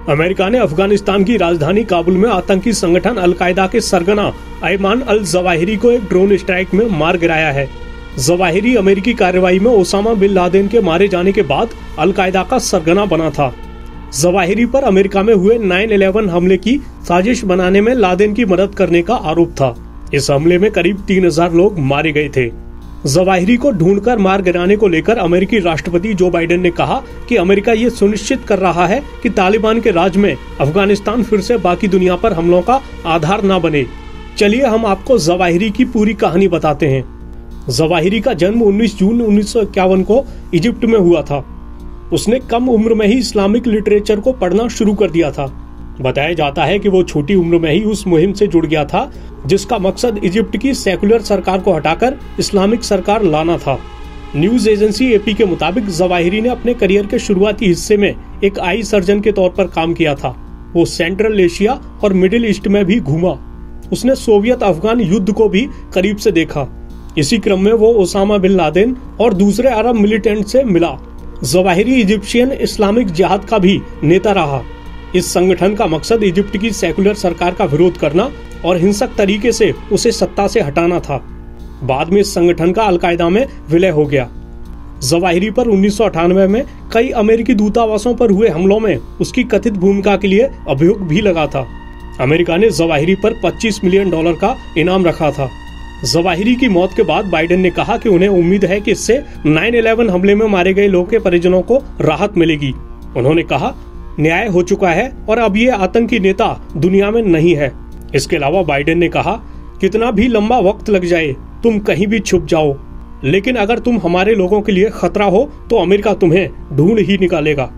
America ने अफगानिस्तान की राजधानी काबुल में आतंकी संगठन अल-कायदा के सरगना अयमान अल-जवाहिरी को एक ड्रोन स्ट्राइक में मार गिराया है। जवाहिरी अमेरिकी कार्रवाई में ओसामा बिन लादेन के मारे जाने के बाद अल-कायदा का सरगना बना था। जवाहिरी पर अमेरिका में हुए 9/11 हमले की साजिश बनाने में लादेन की मदद करने का आरोप था। इस हमले में करीब 3000 लोग मारे गए थे। जवाहिरी को ढूंढकर मार गिराने को लेकर अमेरिकी राष्ट्रपति जो बाइडेन ने कहा कि अमेरिका ये सुनिश्चित कर रहा है कि तालिबान के राज में अफगानिस्तान फिर से बाकी दुनिया पर हमलों का आधार न बने। चलिए हम आपको जवाहिरी की पूरी कहानी बताते हैं। जवाहिरी का जन्म 19 जून 1951 को इजिप्ट में हुआ था। उसने कम उम्र में ही इस्लामिक लिटरेचर को पढ़ना शुरू कर दिया था। बताया जाता है कि वो छोटी उम्र में ही उस मुहिम से जुड़ गया था जिसका मकसद इजिप्ट की सेकुलर सरकार को हटाकर इस्लामिक सरकार लाना था। न्यूज एजेंसी एपी के मुताबिक जवाहिरी ने अपने करियर के शुरुआती हिस्से में एक आई सर्जन के तौर पर काम किया था। वो सेंट्रल एशिया और मिडिल ईस्ट में भी घूमा। उसने सोवियत अफगान युद्ध को भी करीब से देखा। इसी क्रम में वो ओसामा बिन लादेन और दूसरे अरब मिलिटेंट से मिला। जवाहिरी इजिप्शियन इस्लामिक जिहाद का भी नेता रहा। इस संगठन का मकसद इजिप्ट की सेकुलर सरकार का विरोध करना और हिंसक तरीके से उसे सत्ता से हटाना था। बाद में इस संगठन का अल-कायदा में विलय हो गया। जवाहिरी पर 1998 में कई अमेरिकी दूतावासों पर हुए हमलों में उसकी कथित भूमिका के लिए अभियोग भी लगा था। अमेरिका ने जवाहिरी पर $25 मिलियन का इनाम रखा था। जवाहिरी की मौत के बाद बाइडेन ने कहा कि उन्हें उम्मीद है कि इससे 9/11 हमले में मारे गए लोगों के परिजनों को राहत मिलेगी। उन्होंने कहा, न्याय हो चुका है और अब ये आतंकी नेता दुनिया में नहीं है। इसके अलावा बाइडेन ने कहा, कितना भी लंबा वक्त लग जाए, तुम कहीं भी छुप जाओ, लेकिन अगर तुम हमारे लोगों के लिए खतरा हो तो अमेरिका तुम्हें ढूंढ ही निकालेगा।